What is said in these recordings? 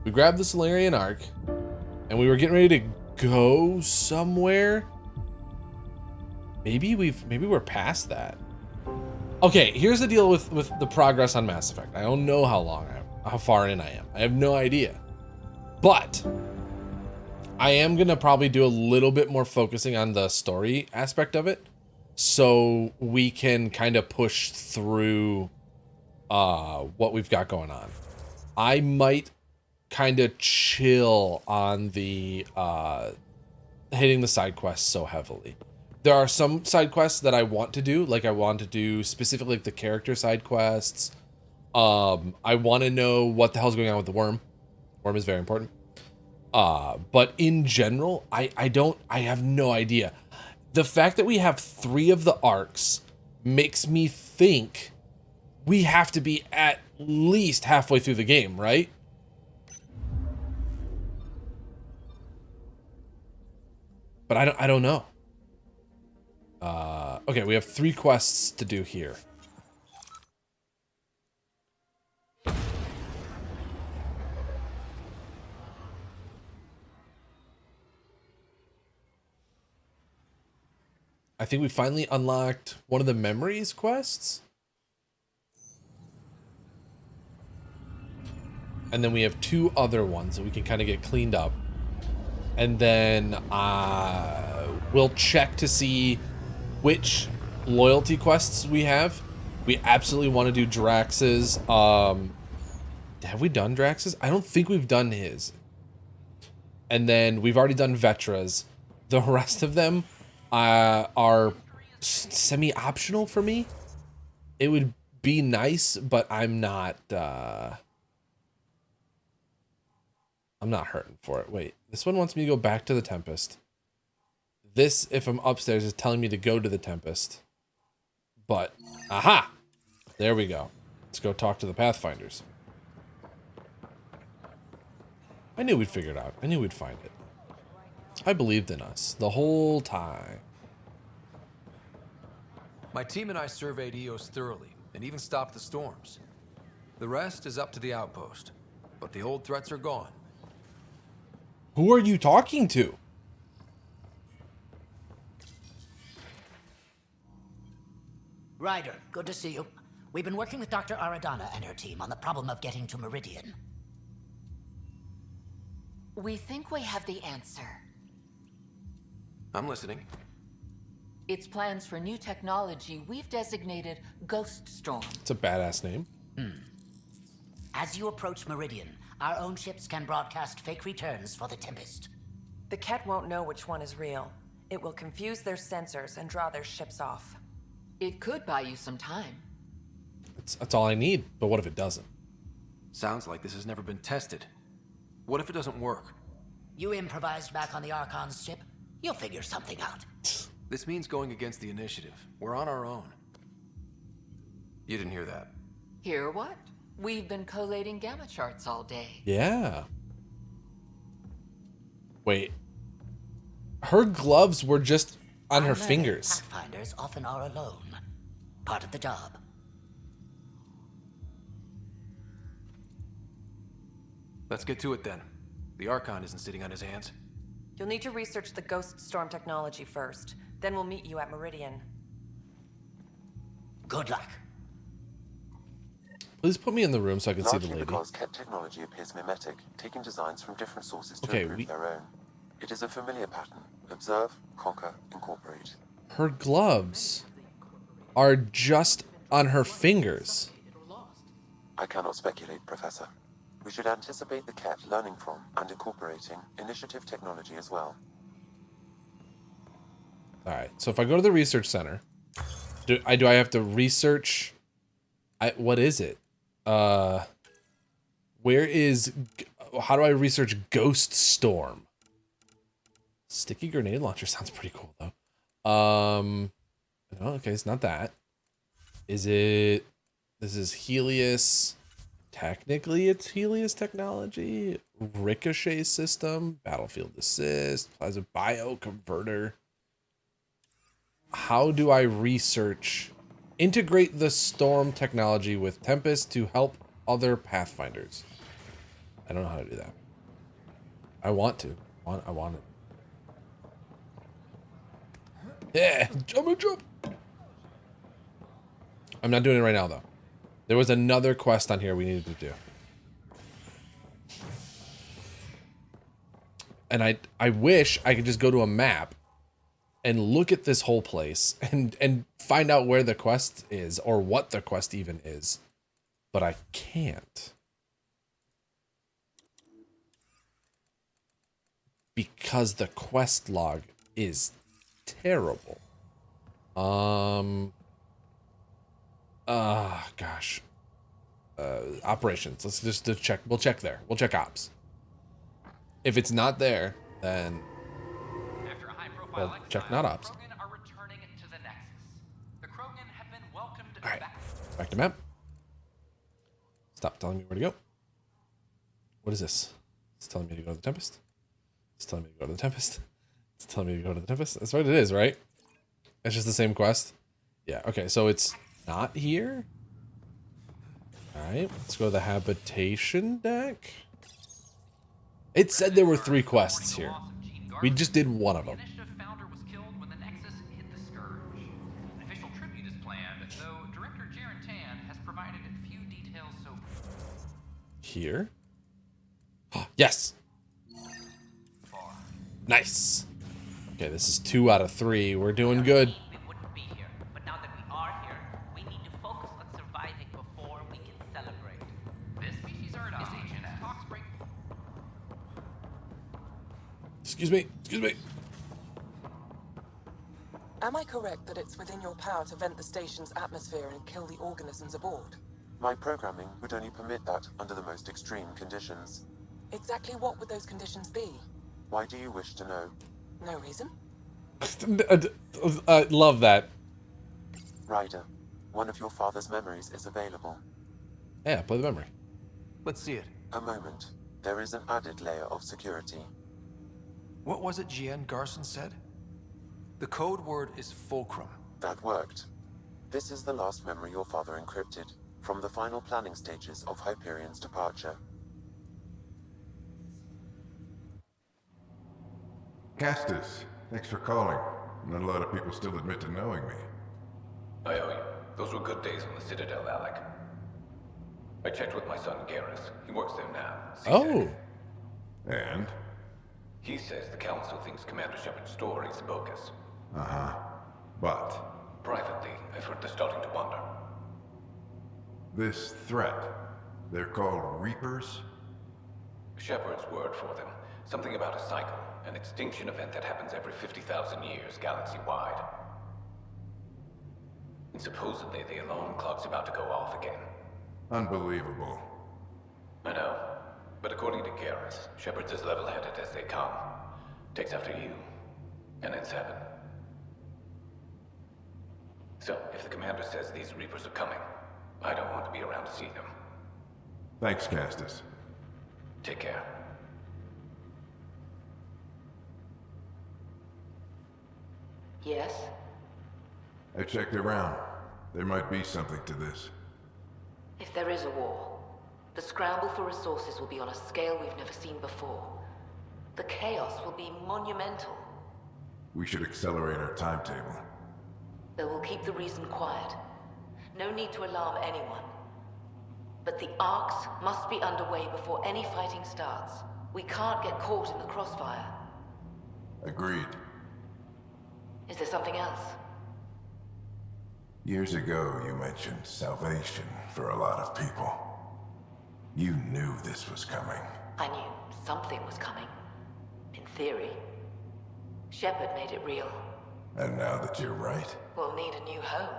We grabbed the Solarian Arc, and we were getting ready to go somewhere. Maybe we're past that. Okay, here's the deal with the progress on Mass Effect. I don't know how far in I am. I have no idea. But I am gonna probably do a little bit more focusing on the story aspect of it, so we can kind of push through what we've got going on. I might kind of chill on the hitting the side quests so heavily. There are some side quests that I want to do, like I want to do specifically like the character side quests. I want to know what the hell's going on with the worm. Worm is very important. But in general, I have no idea. The fact that we have 3 of the arcs makes me think we have to be at least halfway through the game, right? But I don't know. Okay, we have 3 quests to do here. I think we finally unlocked one of the memories quests. And then we have 2 other ones that we can kind of get cleaned up. And then we'll check to see which loyalty quests we have. We absolutely want to do Drax's. Have we done Drax's? I don't think we've done his. And then we've already done Vetra's. The rest of them are semi-optional for me. It would be nice, but I'm not hurting for it. Wait, this one wants me to go back to the Tempest. This, if I'm upstairs, is telling me to go to the Tempest. But, aha! There we go. Let's go talk to the Pathfinders. I knew we'd figure it out. I knew we'd find it. I believed in us the whole time. My team and I surveyed EOS thoroughly and even stopped the storms. The rest is up to the outpost, but the old threats are gone. Who are you talking to? Ryder, good to see you. We've been working with Dr. Aradana and her team on the problem of getting to Meridian. We think we have the answer. I'm listening. It's plans for new technology we've designated Ghost Storm. It's a badass name. As you approach Meridian, our own ships can broadcast fake returns for the Tempest. The Ket won't know which one is real. It will confuse their sensors and draw their ships off. It could buy you some time. That's all I need, but what if it doesn't? Sounds like this has never been tested. What if it doesn't work? You improvised back on the Archon's ship. You'll figure something out. This means going against the initiative. We're on our own. You didn't hear that. Hear what? We've been collating gamma charts all day. Yeah. Wait. Her gloves were just on her fingers. Pathfinders often are alone. Part of the job. Let's get to it then. The Archon isn't sitting on his hands. You'll need to research the Ghost Storm technology first. Then we'll meet you at Meridian. Good luck. Please put me in the room so I can see the lady. Because Ket technology appears mimetic, taking designs from different sources to Okay, improve their own. It is a familiar pattern. Observe, conquer, incorporate. Her gloves are just on her fingers. I cannot speculate, Professor. We should anticipate the Ket learning from and incorporating initiative technology as well. All right, so if I go to the research center, do I have to research? What is it? How do I research Ghost Storm? Sticky grenade launcher sounds pretty cool though. No, okay, it's not that. Is it? This is Helios. Technically, it's Helios technology. Ricochet system, battlefield assist, plasma bioconverter. How do I research? Integrate the storm technology with Tempest to help other Pathfinders. I don't know how to do that. I want to. I want it. Yeah, jump. I'm not doing it right now though. There was another quest on here we needed to do. And I wish I could just go to a map and look at this whole place and find out where the quest is or what the quest even is. But I can't. Because the quest log is terrible. Gosh. Operations. Let's just check. We'll check there. We'll check ops. If it's not there, then After a high-profile well, check not ops. The Krogan are returning to the Nexus. The Krogan have been welcomed All right. back. Back to map. Stop telling me where to go. What is this? It's telling me to go to the Tempest. It's telling me to go to the Tempest. It's telling me to go to the Tempest. That's what it is, right? It's just the same quest. Yeah, okay, so it's not here. Alright, let's go to the habitation deck. It said there were 3 quests here. We just did one of them. The Initiative founder was killed when the Nexus hit the Scourge. An official tribute is planned, though Director Jaren Tan has provided a few details so Here? Yes! far. Nice! Okay, this is 2 out of 3. We're doing good. We wouldn't be here, but now that we are here, we need to focus on surviving before we can celebrate. This species is agent talks break. Excuse me. Am I correct that it's within your power to vent the station's atmosphere and kill the organisms aboard? My programming would only permit that under the most extreme conditions. Exactly what would those conditions be? Why do you wish to know? No reason? Love that. Ryder, one of your father's memories is available. Yeah, play the memory. Let's see it. A moment. There is an added layer of security. What was it Jian Garson said? The code word is fulcrum. That worked. This is the last memory your father encrypted, from the final planning stages of Hyperion's departure. Castus, thanks for calling. Not a lot of people still admit to knowing me. I owe you. Those were good days on the Citadel, Alec. I checked with my son, Garrus. He works there now. Oh. And? He says the Council thinks Commander Shepard's story is bogus. Uh-huh. But? Privately, I've heard they're starting to wonder. This threat, they're called Reapers? Shepard's word for them. Something about a cycle, an extinction event that happens every 50,000 years, galaxy-wide. And supposedly the alarm clock's about to go off again. Unbelievable. I know. But according to Garrus, Shepard's as level-headed as they come. Takes after you. And then 7. So, if the commander says these Reapers are coming, I don't want to be around to see them. Thanks, Castus. Take care. Yes? I checked around. There might be something to this. If there is a war, the scramble for resources will be on a scale we've never seen before. The chaos will be monumental. We should accelerate our timetable. But we'll keep the reason quiet. No need to alarm anyone. But the arcs must be underway before any fighting starts. We can't get caught in the crossfire. Agreed. Is there something else? Years ago, you mentioned salvation for a lot of people. You knew this was coming. I knew something was coming. In theory. Shepard made it real. And now that you're right, We'll need a new home.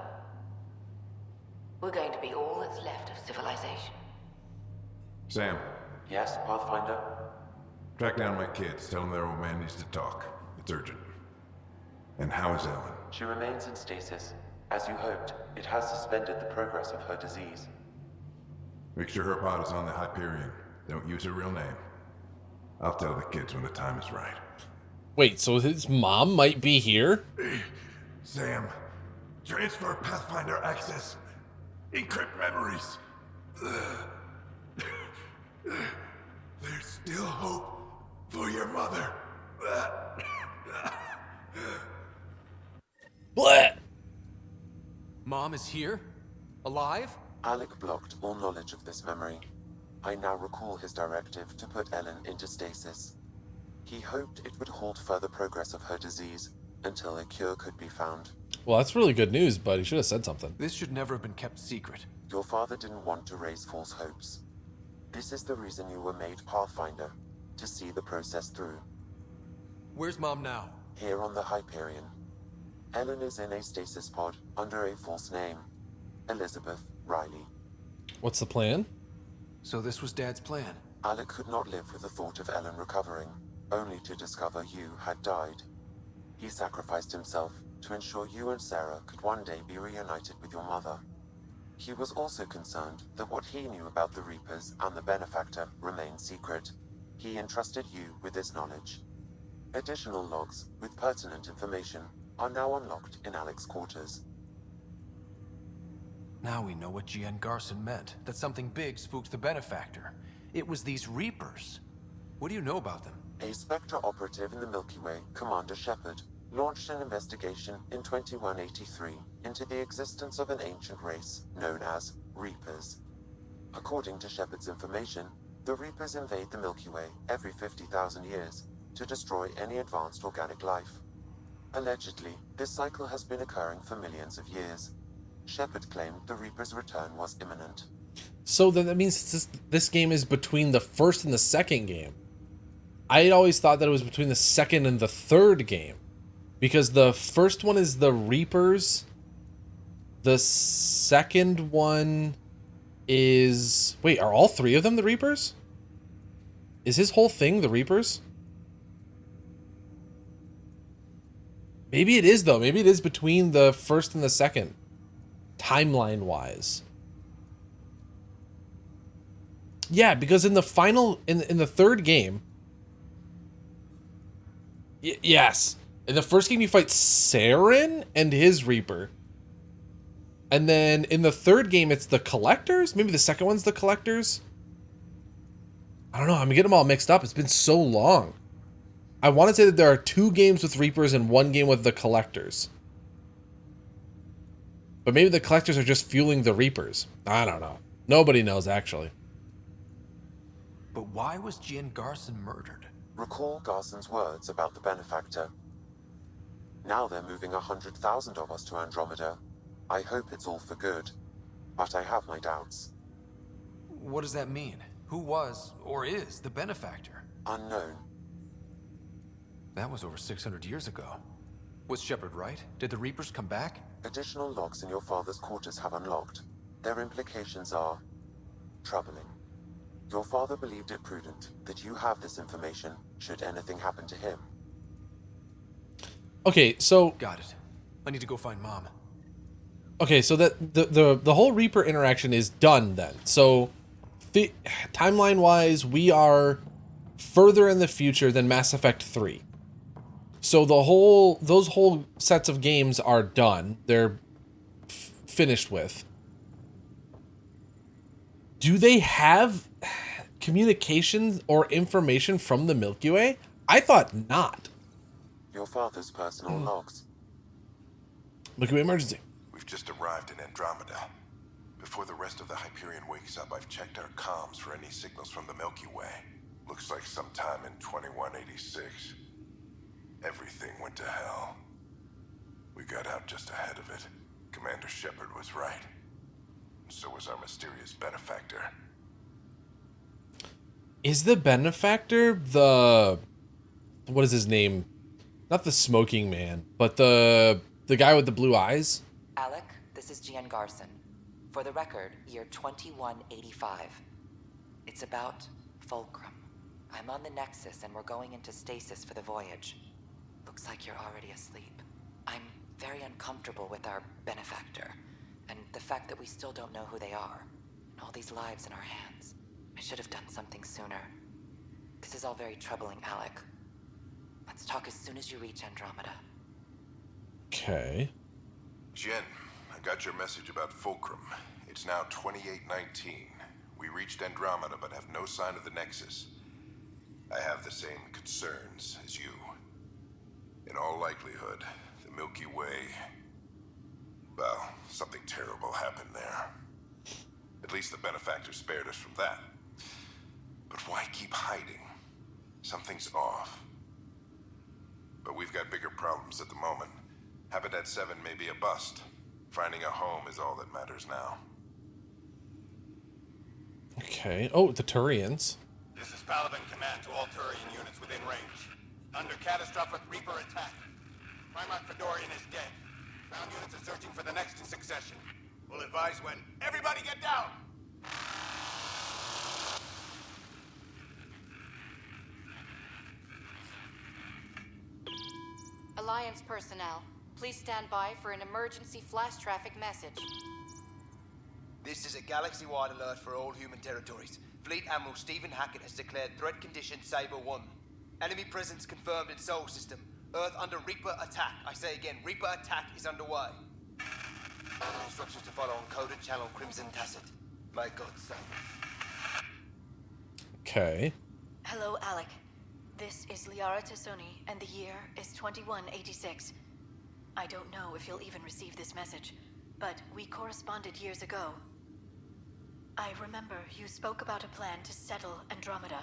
We're going to be all that's left of civilization. Sam, Yes, Pathfinder? track down my kids. Tell them their old man needs to talk. It's urgent. And how is Ellen? She remains in stasis. As you hoped, it has suspended the progress of her disease. Make sure her pod is on the Hyperion. Don't use her real name. I'll tell the kids when the time is right. Wait, so his mom might be here? Sam, transfer Pathfinder access. Encrypt memories. hope for your mother. What? Mom is here? Alive? Alec blocked all knowledge of this memory. I now recall his directive to put Ellen into stasis. He hoped it would halt further progress of her disease until a cure could be found. Well, that's really good news, but he should have said something. This should never have been kept secret. Your father didn't want to raise false hopes. This is the reason you were made Pathfinder, to see the process through. Where's Mom now? Here on the Hyperion. Ellen is in a stasis pod under a false name. Elizabeth Riley. What's the plan? So this was Dad's plan. Alec could not live with the thought of Ellen recovering, only to discover you had died. He sacrificed himself to ensure you and Sarah could one day be reunited with your mother. He was also concerned that what he knew about the Reapers and the Benefactor remained secret. He entrusted you with this knowledge. Additional logs with pertinent information are now unlocked in Alec's quarters. Now we know what Gian Garson meant, that something big spooked the Benefactor. It was these Reapers. What do you know about them? A Spectre operative in the Milky Way, Commander Shepard, launched an investigation in 2183 into the existence of an ancient race known as Reapers. According to Shepard's information, the Reapers invade the Milky Way every 50,000 years to destroy any advanced organic life. Allegedly, this cycle has been occurring for millions of years. Shepard claimed the Reaper's return was imminent. So then that means this game is between the first and the second game. I had always thought that it was between the second and the third game. Because the first one is the Reapers. The second one is... Wait, are all three of them the Reapers? Is his whole thing the Reapers? Maybe it is, though. Maybe it is between the first and the second. Timeline-wise. Yeah, because in the final... In the third game... yes. In the first game, you fight Saren and his Reaper. And then in the third game, it's the Collectors? Maybe the second one's the Collectors? I don't know. I'm getting them all mixed up. It's been so long. I want to say that there are 2 games with Reapers and 1 game with the Collectors. But maybe the Collectors are just fueling the Reapers. I don't know. Nobody knows, actually. But why was Gian Garson murdered? Recall Garson's words about the Benefactor. Now they're moving 100,000 of us to Andromeda. I hope it's all for good, but I have my doubts. What does that mean? Who was, or is, the Benefactor? Unknown. That was over 600 years ago. Was Shepard right? Did the Reapers come back? Additional logs in your father's quarters have unlocked. Their implications are troubling. Your father believed it prudent that you have this information should anything happen to him. Okay, so... Got it. I need to go find Mom. Okay, so that the whole Reaper interaction is done then. So, timeline-wise, we are further in the future than Mass Effect 3. So those whole sets of games are done. They're finished with. Do they have communications or information from the Milky Way? I thought not. Your father's personal logs. Milky Way emergency. We've just arrived in Andromeda. Before the rest of the Hyperion wakes up, I've checked our comms for any signals from the Milky Way. Looks like sometime in 2186. Everything went to hell. We got out just ahead of it. Commander Shepard was right. And so was our mysterious Benefactor. Is the Benefactor the... What is his name? Not the smoking man, but the guy with the blue eyes? Alec, this is Gian Garson. For the record, year 2185. It's about Fulcrum. I'm on the Nexus and we're going into stasis for the voyage. Looks like you're already asleep. I'm very uncomfortable with our Benefactor, and the fact that we still don't know who they are, and all these lives in our hands. I should have done something sooner. This is all very troubling, Alec. Let's talk as soon as you reach Andromeda. Okay. Jen, I got your message about Fulcrum. It's now 2819. We reached Andromeda but have no sign of the Nexus. the same concerns as you. In all likelihood, the Milky Way... Well, something terrible happened there. At least the benefactor spared us from that. But why keep hiding? Something's off. But we've got bigger problems at the moment. Habitat 7 may be a bust. Finding a home is all that matters now. Okay. Oh, the Turians. This is Paladin Command to all Turian units within range. Under catastrophic Reaper attack. Primarch Fedorian is dead. Ground units are searching for the next in succession. We'll advise when. Everybody get down! Alliance personnel, please stand by for an emergency flash traffic message. This is a galaxy-wide alert for all human territories. Fleet Admiral Stephen Hackett has declared threat condition Saber 1. Enemy presence confirmed in Sol System. Earth under Reaper attack. I say again, Reaper attack is underway. Instructions to follow on coded channel Crimson Tacit. May God save. Okay. Hello, Alec. This is Liara Tassoni, and the year is 2186. I don't know if you'll even receive this message, but we corresponded years ago. I remember you spoke about a plan to settle Andromeda.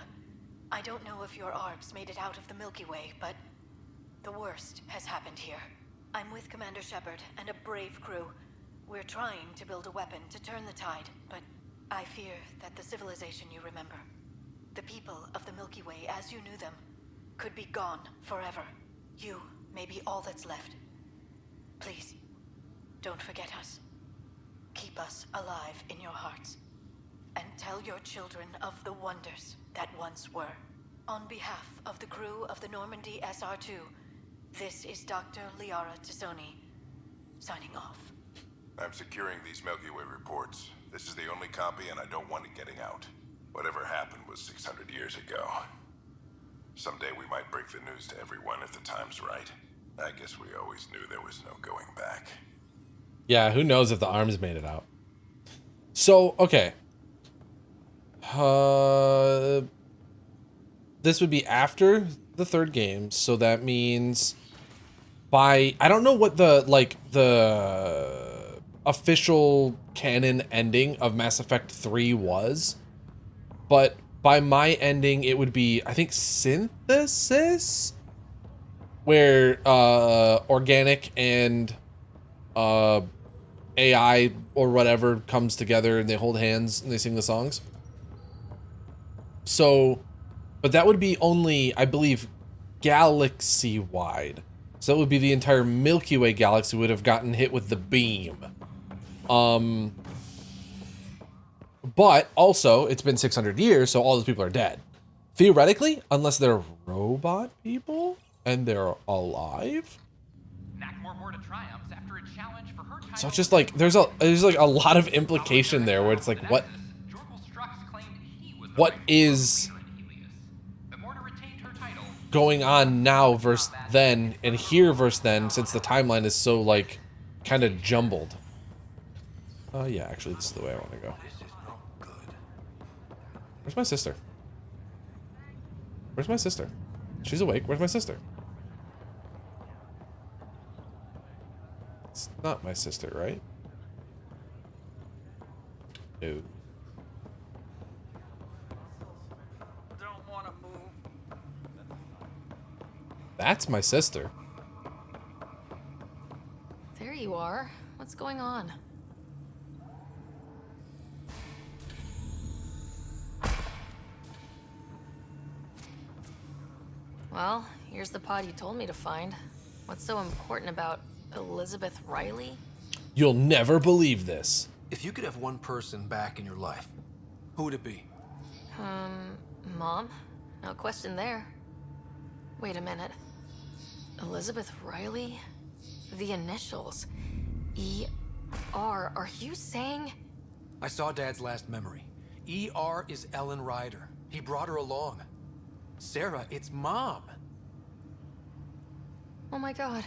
I don't know if your arcs made it out of the Milky Way, but the worst has happened here. I'm with Commander Shepard and a brave crew. We're trying to build a weapon to turn the tide, but I fear that the civilization you remember, the people of the Milky Way as you knew them, could be gone forever. You may be all that's left. Please, don't forget us. Keep us alive in your hearts. And tell your children of the wonders that once were. On behalf of the crew of the Normandy SR-2, this is Dr. Liara Tassoni, signing off. I'm securing these Milky Way reports. This is the only copy, and I don't want it getting out. Whatever happened was 600 years ago. Someday we might break the news to everyone if the time's right. I guess we always knew there was no going back. Yeah, who knows if the arms made it out. So, okay. This would be after the third game, so that means by... I don't know what the official canon ending of Mass Effect 3 was, but by my ending, it would be, I think, Synthesis? Where organic and AI or whatever comes together and they hold hands and they sing the songs. So, but that would be only, I believe, galaxy-wide. So that would be the entire Milky Way galaxy would have gotten hit with the beam. But also, it's been 600 years, so all those people are dead. Theoretically, unless they're robot people and they're alive. Nakmor to triumphs after a challenge for her title. So it's just like there's like a lot of implication there where it's like what is going on now versus then and here versus then, since the timeline is so like kind of jumbled. Yeah, actually this is the way I want to go. Where's my sister? Where's my sister? She's awake. Where's my sister? It's not my sister, right? No. Don't want to move. That's my sister. There you are. What's going on? Well, here's the pod you told me to find. What's so important about Elizabeth Riley? You'll never believe this. If you could have one person back in your life, who would it be? Mom? No question there. Wait a minute. Elizabeth Riley? The initials. E.R. Are you saying? I saw Dad's last memory. E.R. is Ellen Ryder. He brought her along. Sarah, it's Mom. Oh my god.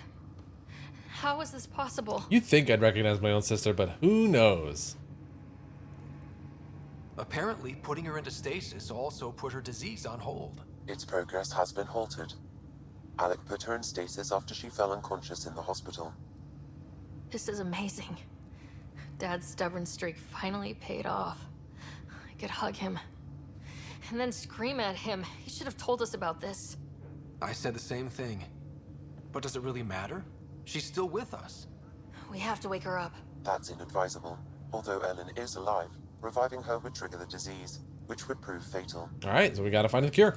How is this possible? You'd think I'd recognize my own sister, but who knows? Apparently, putting her into stasis also put her disease on hold. Its progress has been halted. Alec put her in stasis after she fell unconscious in the hospital. This is amazing. Dad's stubborn streak finally paid off. I could hug him. And then scream at him. He should have told us about this. I said the same thing. But does it really matter? She's still with us. We have to wake her up. That's inadvisable. Although Ellen is alive, reviving her would trigger the disease, which would prove fatal. Alright, so we gotta find the cure.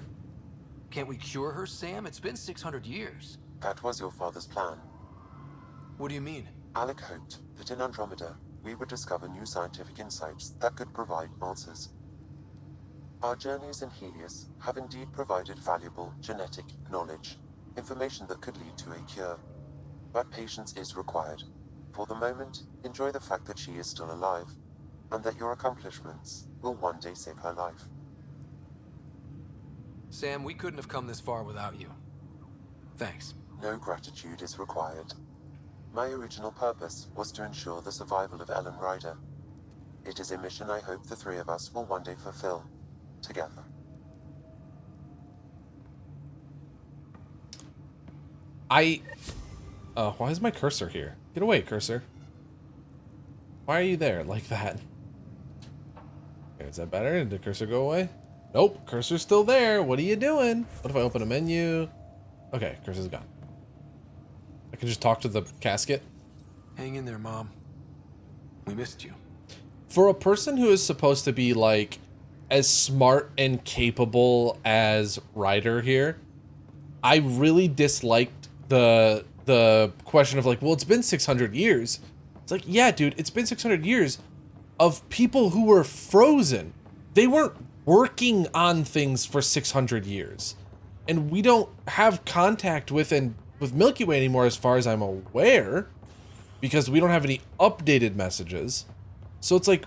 Can't we cure her, Sam? It's been 600 years. That was your father's plan. What do you mean? Alec hoped that in Andromeda, we would discover new scientific insights that could provide answers. Our journeys in Helios have indeed provided valuable genetic knowledge, information that could lead to a cure. But patience is required. For the moment, enjoy the fact that she is still alive, and that your accomplishments will one day save her life. Sam, we couldn't have come this far without you. Thanks. No gratitude is required. My original purpose was to ensure the survival of Ellen Ryder. It is a mission I hope the three of us will one day fulfill, together. Why is my cursor here? Get away, cursor. Why are you there like that? Okay, is that better? Did the cursor go away? Nope, cursor's still there. What are you doing? What if I open a menu? Okay, cursor's gone. I can just talk to the casket. Hang in there, Mom. We missed you. For a person who is supposed to be like as smart and capable as Ryder here, I really disliked the question of like, well, it's been 600 years. It's like, yeah, dude, it's been 600 years of people who were frozen. They weren't working on things for 600 years. And we don't have contact with Milky Way anymore as far as I'm aware, because we don't have any updated messages. So it's like,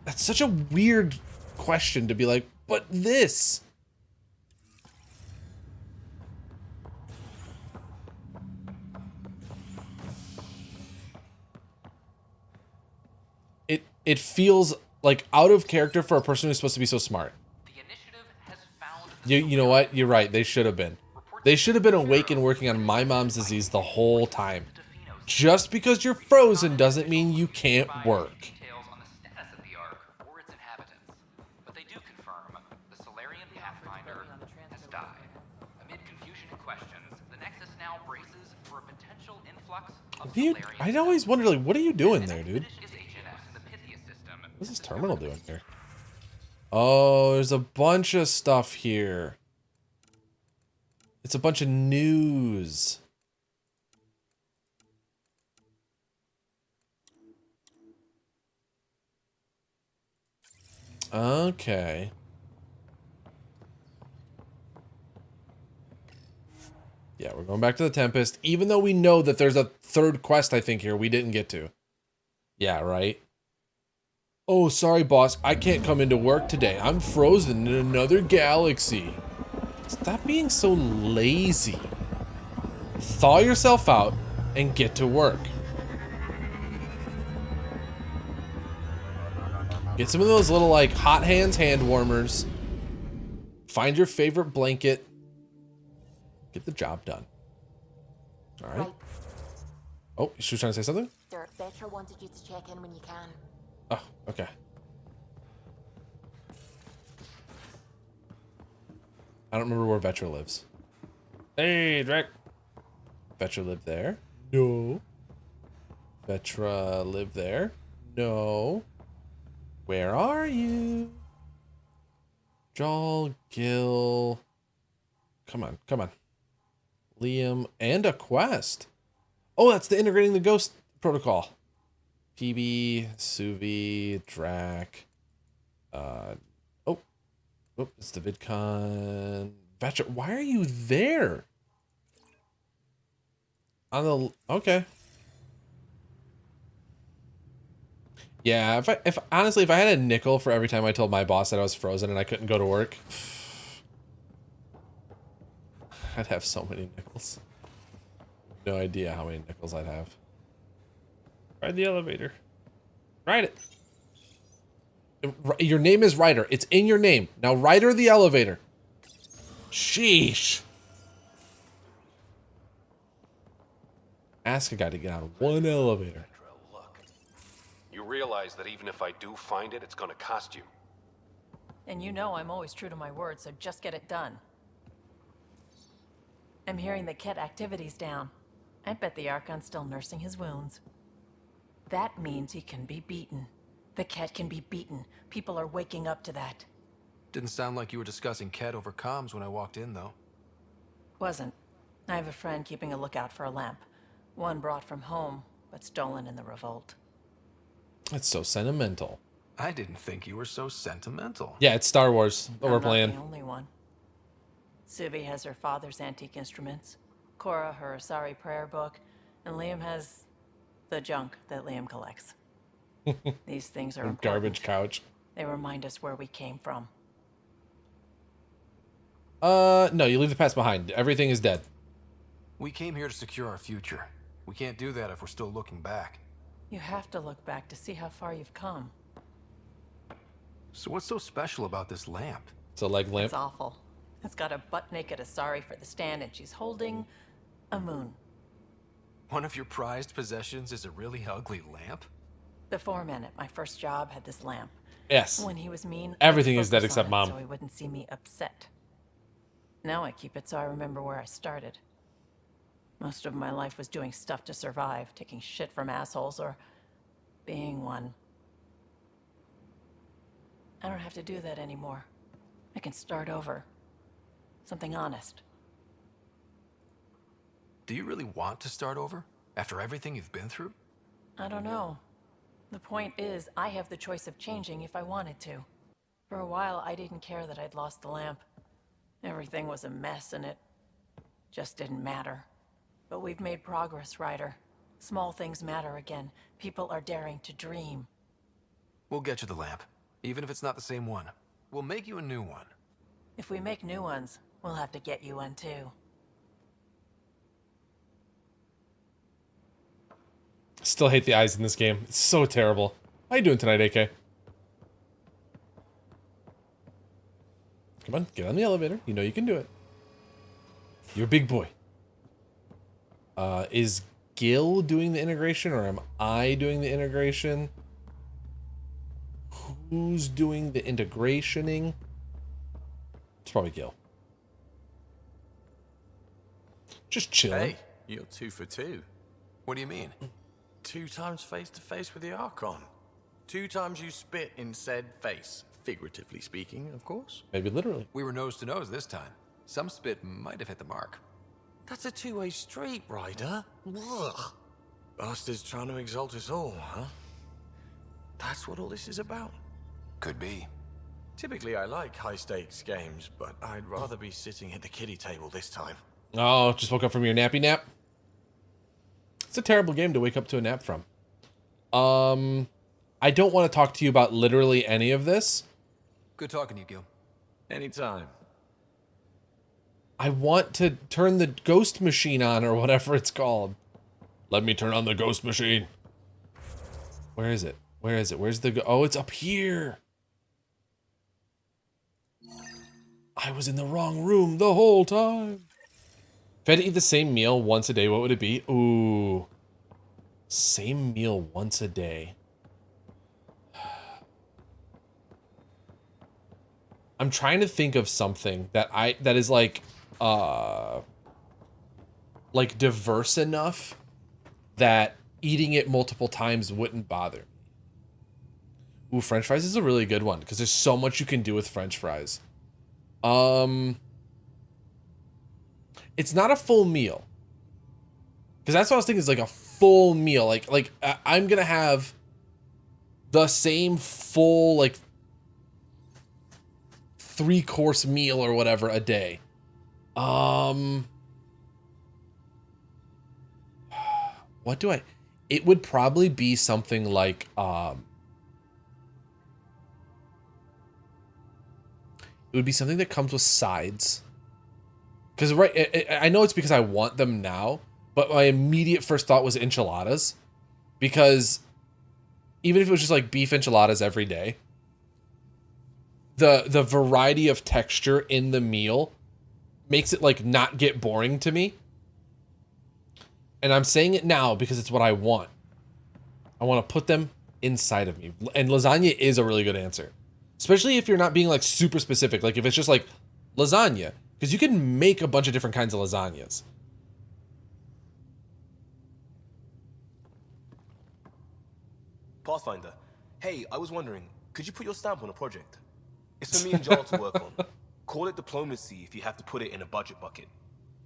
that's such a weird question to be like, but this. It feels like out of character for a person who's supposed to be so smart. The initiative has found... You know what? You're right. They should have been. They should have been awake and working on my mom's disease the whole time. Just because you're frozen doesn't mean you can't work. Details on the status of the Ark or its inhabitants, but they do confirm the Solarian Pathfinder has died. Amid confusion and questions, the Nexus now braces for a potential influx of Solarian. I always wonder, like, what are you doing there, dude? What's this terminal doing here? Oh, there's a bunch of stuff here. It's a bunch of news. Okay. Yeah, we're going back to the Tempest, even though we know that there's a third quest, I think, here we didn't get to. Yeah, right? Oh, sorry, boss. I can't come into work today. I'm frozen in another galaxy. Stop being so lazy. Thaw yourself out and get to work. Get some of those little, like, hot hands hand warmers. Find your favorite blanket. Get the job done. All right. Oh, she was trying to say something? Sir, Vetra wanted you to check in when you can. Oh, okay. I don't remember where Vetra lives. Hey, Drek. Vetra lived there? No. Vetra lived there? No. Where are you? Joel, Gil. Come on, come on. Liam, and a quest. Oh, that's the integrating the ghost protocol. PB, Suvi, Drac. It's the VidCon. Vetra, why are you there? On the okay. Yeah, if honestly, if I had a nickel for every time I told my boss that I was frozen and I couldn't go to work, I'd have so many nickels. No idea how many nickels I'd have. Ride the elevator. Ride it. Your name is Ryder. It's in your name. Now Ryder the elevator. Sheesh. Ask a guy to get on one elevator. You realize that even if I do find it, it's gonna cost you. And you know I'm always true to my word, so just get it done. I'm hearing that Ket activity's down. I bet the Archon's still nursing his wounds. That means he can be beaten. The Ket can be beaten. People are waking up to that. Didn't sound like you were discussing Ket over comms when I walked in, though. Wasn't. I have a friend keeping a lookout for a lamp. One brought from home, but stolen in the revolt. That's so sentimental. I didn't think you were so sentimental. Yeah, it's Star Wars that we're playing. I'm not the only one. Suvi has her father's antique instruments, Cora her Asari prayer book, and Liam has the junk that Liam collects. These things are important. Garbage couch. They remind us where we came from. No, you leave the past behind. Everything is dead. We came here to secure our future. We can't do that if we're still looking back. You have to look back to see how far you've come. So what's so special about this lamp? It's a leg lamp. It's awful. It's got a butt-naked Asari for the stand, and she's holding a moon. One of your prized possessions is a really ugly lamp? The foreman at my first job had this lamp. Yes. When he was mean, everything I'd is dead focus except on it Mom. so he wouldn't see me upset. Now I keep it so I remember where I started. Most of my life was doing stuff to survive, taking shit from assholes or being one. I don't have to do that anymore. I can start over. Something honest. Do you really want to start over? After everything you've been through? I don't know. The point is, I have the choice of changing if I wanted to. For a while, I didn't care that I'd lost the lamp. Everything was a mess and it just didn't matter. But we've made progress, Ryder. Small things matter again. People are daring to dream. We'll get you the lamp, even if it's not the same one. We'll make you a new one. If we make new ones, we'll have to get you one too. Still hate the eyes in this game. It's so terrible. How you doing tonight, AK? Come on, get on the elevator. You know you can do it. You're a big boy. Is Gil doing the integration, or am I doing the integration? Who's doing the integrationing? It's probably Gil. Just chilling. Hey, you're 2 for 2. What do you mean? 2 times face to face with the Archon. 2 times you spit in said face. Figuratively speaking, of course. Maybe literally. We were nose to nose this time. Some spit might have hit the mark. That's a 2-way street, Ryder. Ugh. Bastard's trying to exalt us all, huh? That's what all this is about? Could be. Typically, I like high-stakes games, but I'd rather be sitting at the kiddie table this time. Oh, just woke up from your nappy nap? It's a terrible game to wake up to a nap from. I don't want to talk to you about literally any of this. Good talking to you, Gil. Anytime. I want to turn the ghost machine on, or whatever it's called. Let me turn on the ghost machine. Where is it? Where is it? Where's the oh, it's up here. I was in the wrong room the whole time. If I had to eat the same meal once a day, what would it be? Ooh. Same meal once a day. I'm trying to think of something that is like diverse enough that eating it multiple times wouldn't bother me. Ooh, French fries is a really good one because there's so much you can do with French fries. It's not a full meal. Because that's what I was thinking, is like a full meal. Like I'm gonna have the same full, like, 3-course meal or whatever a day. What do I... It would probably be something like, it would be something that comes with sides. Because, right, I know it's because I want them now, but my immediate first thought was enchiladas. Because even if it was just like beef enchiladas every day, the variety of texture in the meal makes it like not get boring to me. And I'm saying it now because it's what I want. I want to put them inside of me. And lasagna is a really good answer. Especially if you're not being like super specific. Like if it's just like lasagna. Because you can make a bunch of different kinds of lasagnas. Pathfinder, hey, I was wondering, could you put your stamp on a project? It's for me and Joel to work on. Call it diplomacy if you have to put it in a budget bucket.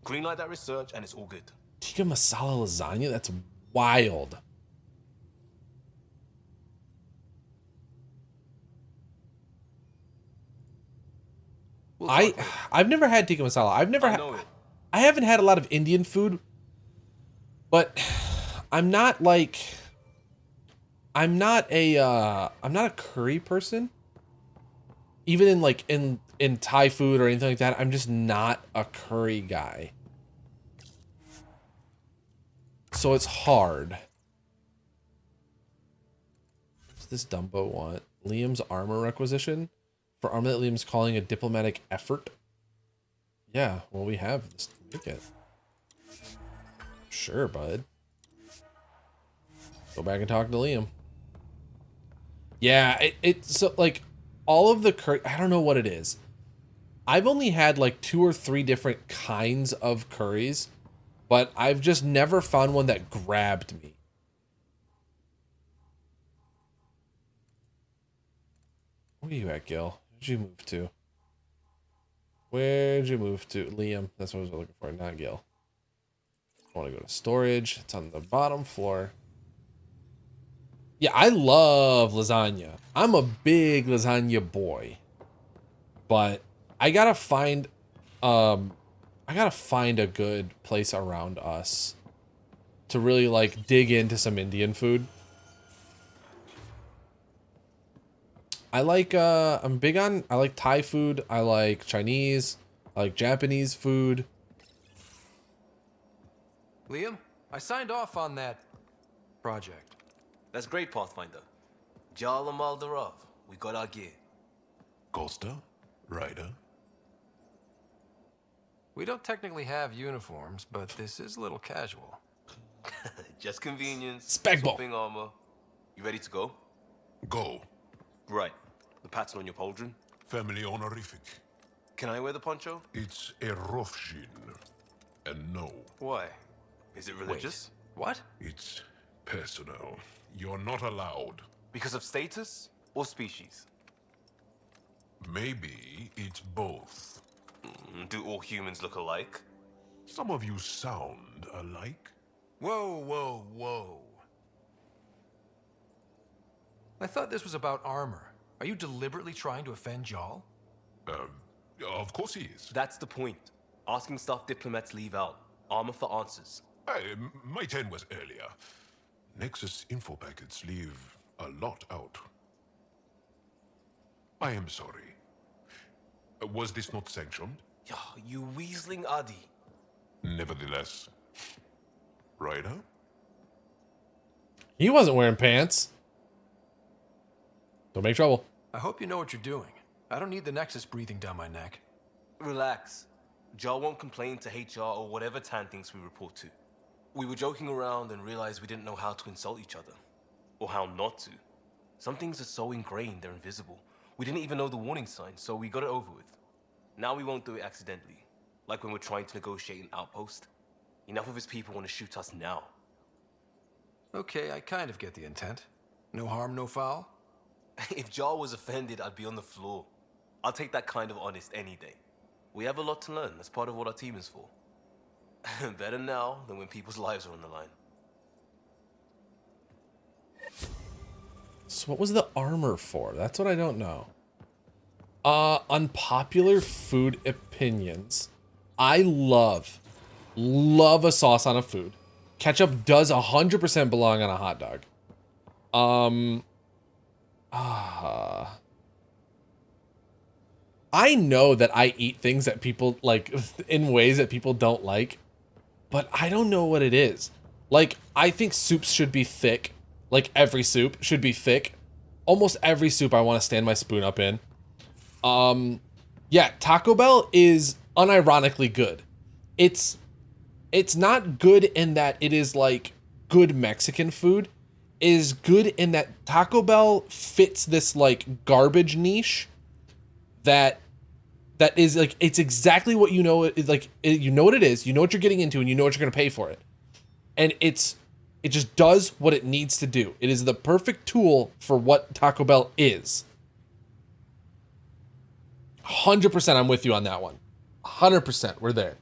Greenlight that research and it's all good. Tikka masala lasagna? That's wild. I've never had tikka masala. I haven't had a lot of Indian food, but I'm not a curry person. Even in like in Thai food or anything like that, I'm just not a curry guy. So it's hard. What's this Dumbo want? Liam's armor requisition? For armor that Liam's calling a diplomatic effort? Yeah, well, we have this. Make it. Sure, bud. Go back and talk to Liam. Yeah, it's so like all of the curry. I don't know what it is. I've only had like 2 or 3 different kinds of curries, but I've just never found one that grabbed me. Where are you at, Gil? Where'd you move to? Where'd you move to? Liam. That's what I was looking for, not Gil. I want to go to storage. It's on the bottom floor. Yeah, I love lasagna. I'm a big lasagna boy. But I gotta find a good place around us to really like dig into some Indian food. I like I like Thai food, I like Chinese, I like Japanese food. Liam, I signed off on that project. That's great, Pathfinder. Jal Maldarov, we got our gear. Costa? Ryder? We don't technically have uniforms, but this is a little casual. Just convenience. Speckball. Swapping armor. You ready to go? Go. Right. The pattern on your pauldron? Family honorific. Can I wear the poncho? It's a Rofshin. And no. Why? Is it religious? Wait, what? It's personal. You're not allowed. Because of status or species? Maybe it's both. Do all humans look alike? Some of you sound alike. Whoa, whoa, whoa. I thought this was about armor. Are you deliberately trying to offend Jal? Of course he is. That's the point. Asking stuff diplomats leave out. Armor for answers. My turn was earlier. Nexus info packets leave a lot out. I am sorry. Was this not sanctioned? Yeah, you weaseling Adi. Nevertheless. Ryder? He wasn't wearing pants. Don't make trouble. I hope you know what you're doing. I don't need the Nexus breathing down my neck. Relax. Jar won't complain to HR or whatever Tan thinks we report to. We were joking around and realized we didn't know how to insult each other. Or how not to. Some things are so ingrained they're invisible. We didn't even know the warning signs, so we got it over with. Now we won't do it accidentally. Like when we're trying to negotiate an outpost. Enough of his people want to shoot us now. Okay, I kind of get the intent. No harm, no foul? If Jar was offended, I'd be on the floor. I'll take that kind of honest any day. We have a lot to learn. That's part of what our team is for. Better now than when people's lives are on the line. So what was the armor for? That's what I don't know. Unpopular food opinions. I love a sauce on a food. Ketchup does 100% belong on a hot dog. I know that I eat things that people like in ways that people don't like, but I don't know what it is. Like, I think soups should be thick. Like, every soup should be thick. Almost every soup I want to stand my spoon up in. Yeah, Taco Bell is unironically good. It's not good in that it is like good Mexican food. It is good in that Taco Bell fits this like garbage niche that is like, it's exactly what you know. It's like, you know what it is, you know what you're getting into, and you know what you're going to pay for it. And it just does what it needs to do. It is the perfect tool for what Taco Bell is. 100% I'm with you on that one. 100% we're there.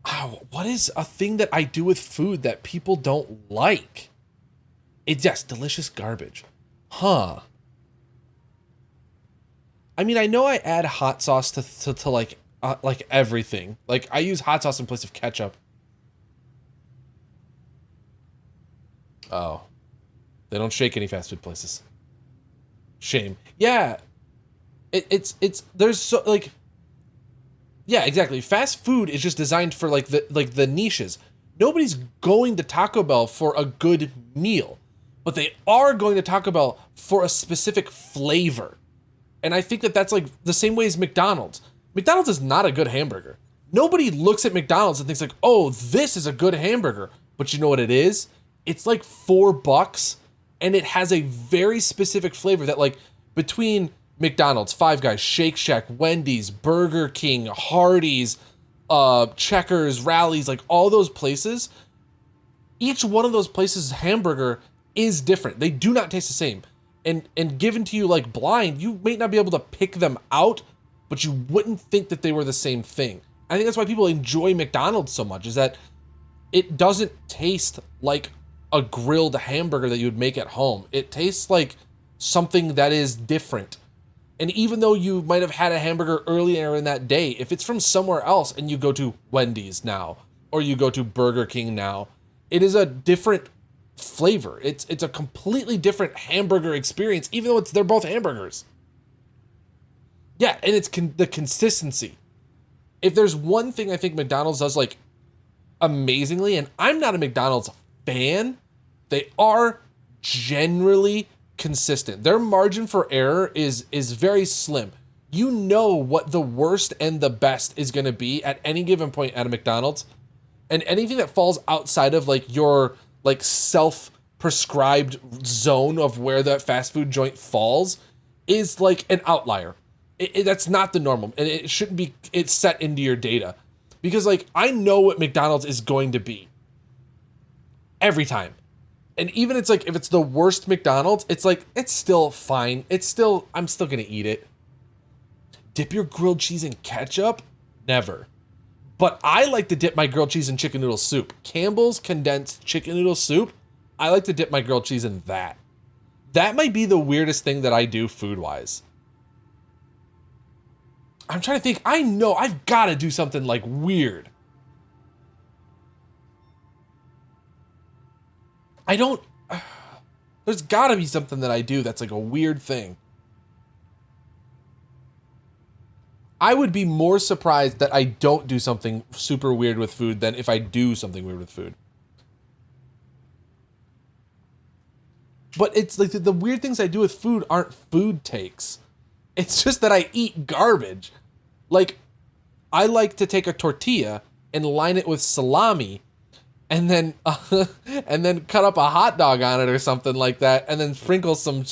Oh, what is a thing that I do with food that people don't like? It's just delicious garbage. Huh. I mean, I know I add hot sauce to like everything. Like, I use hot sauce in place of ketchup. Oh. They don't shake any fast food places. Shame. Yeah. It's there's so like, yeah, exactly. Fast food is just designed for like the niches. Nobody's going to Taco Bell for a good meal, but they are going to Taco Bell for a specific flavor. And I think that that's like the same way as McDonald's. McDonald's is not a good hamburger. Nobody looks at McDonald's and thinks like, oh, this is a good hamburger. But you know what it is? It's like $4 and it has a very specific flavor that like between McDonald's, Five Guys, Shake Shack, Wendy's, Burger King, Hardee's, Checkers, Rallies, like all those places, each one of those places' hamburger is different. They do not taste the same. And given to you like blind, you may not be able to pick them out, but you wouldn't think that they were the same thing. I think that's why people enjoy McDonald's so much, is that it doesn't taste like a grilled hamburger that you would make at home. It tastes like something that is different. And even though you might have had a hamburger earlier in that day, if it's from somewhere else and you go to Wendy's now, or you go to Burger King now, it is a different flavor. It's a completely different hamburger experience, even though they're both hamburgers. Yeah, and it's the consistency. If there's one thing I think McDonald's does like amazingly, and I'm not a McDonald's fan, they are generally consistent. Their margin for error is very slim. You know what the worst and the best is going to be at any given point at a McDonald's, and anything that falls outside of like your like self-prescribed zone of where that fast food joint falls is like an outlier. That's not the normal, and it shouldn't be. It's set into your data, because like I know what McDonald's is going to be every time. And even it's like, if it's the worst McDonald's, it's like, it's still fine. I'm still gonna eat it. Dip your grilled cheese in ketchup? Never. But I like to dip my grilled cheese in chicken noodle soup. Campbell's condensed chicken noodle soup, I like to dip my grilled cheese in that. That might be the weirdest thing that I do food-wise. I'm trying to think, I know I've gotta do something like weird. There's gotta be something that I do that's like a weird thing. I would be more surprised that I don't do something super weird with food than if I do something weird with food. But it's like the weird things I do with food aren't food takes. It's just that I eat garbage. Like, I like to take a tortilla and line it with salami, and then cut up a hot dog on it or something like that, and then sprinkle some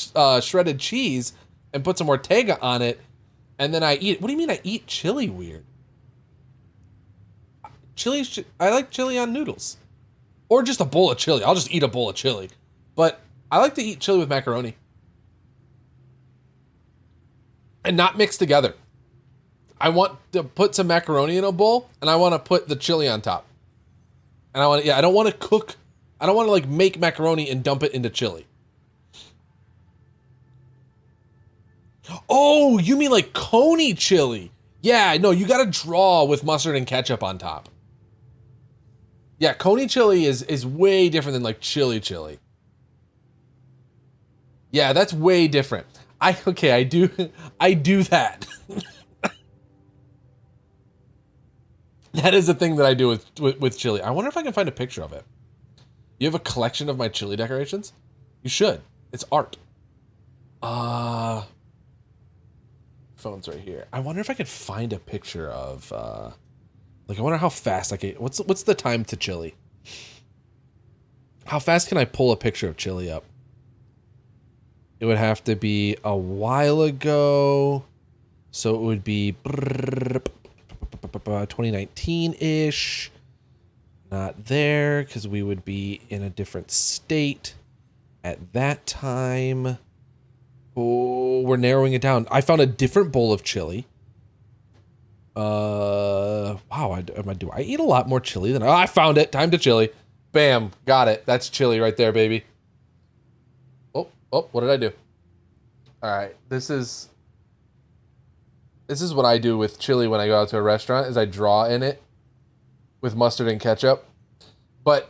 shredded cheese and put some Ortega on it, and then I eat it. What do you mean I eat chili weird? I like chili on noodles. Or just a bowl of chili. I'll just eat a bowl of chili. But I like to eat chili with macaroni. And not mixed together. I want to put some macaroni in a bowl, and I want to put the chili on top. And I don't want to cook. I don't want to like make macaroni and dump it into chili. Oh, you mean like coney chili? Yeah, no, you gotta draw with mustard and ketchup on top. Yeah, coney chili is way different than like chili. Yeah, that's way different. I do that. That is a thing that I do with chili. I wonder if I can find a picture of it. You have a collection of my chili decorations? You should. It's art. phone's right here. I wonder if I could find a picture of, like, I wonder how fast I can, what's the time to Chile? How fast can I pull a picture of Chile up? It would have to be a while ago. So it would be 2019-ish. Not there, because we would be in a different state at that time. Oh, we're narrowing it down. I found a different bowl of chili. Wow, do I eat a lot more chili than I found it. Time to chili. Bam, got it. That's chili right there, baby. Oh, what did I do? All right, this is what I do with chili when I go out to a restaurant, is I draw in it with mustard and ketchup. But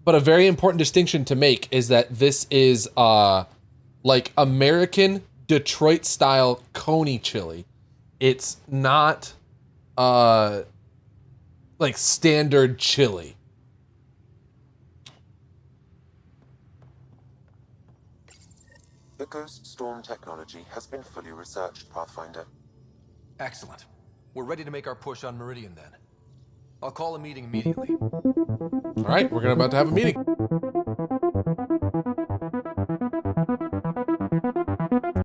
a very important distinction to make is that this is like American Detroit style coney chili. It's not like standard chili. The Ghost Storm technology has been fully researched, Pathfinder. Excellent. We're ready to make our push on Meridian then. I'll call a meeting immediately. All right, we're about to have a meeting.